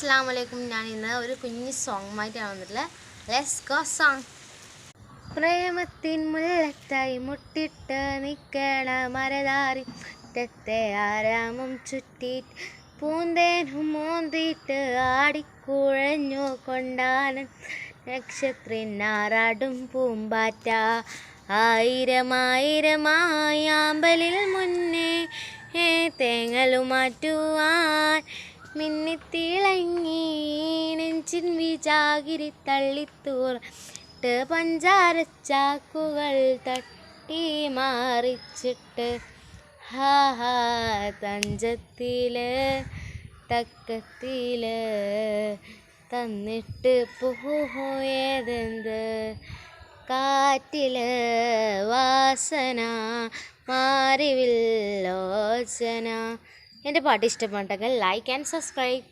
അസ്സലാമു അലൈക്കും. ഞാൻ ഇന്ന് ഒരു കുഞ്ഞു സോങ്ങുമായിട്ടാണ് വന്നിട്ടുള്ളത്. Let's go song. പ്രേമത്തിൻ മുല്ലത്തായി മുട്ടിട്ട് നിൽക്കണ മരതാരി മുറ്റത്തെ ആരാമം ചുറ്റിയിട്ട് പൂന്തേനും മോന്തിയിട്ട് ആടിക്കുഴഞ്ഞു കൊണ്ടാനൻ നക്ഷത്രിനാറാടും പൂമ്പാറ്റ ആയിരമായിരമായി ആമ്പലിൽ മുന്നേ തേങ്ങലുമാറ്റുവാൻ മിന്നിത്തിളങ്ങി നെഞ്ചിൻ വിജാഗിരി തള്ളിത്തൂറിട്ട് പഞ്ചാരച്ചാക്കുകൾ തട്ടി മാറിച്ചിട്ട് ഹാ ഹാ തഞ്ചത്തില് തക്കത്തില് തന്നിട്ട് പോയതെന്ത് കാറ്റില് വാസന മാറിവില്ലോചന. എൻ്റെ പാട്ട് ഇഷ്ടപ്പെട്ടെങ്കിൽ ലൈക്ക് ആൻഡ് സബ്സ്ക്രൈബ്.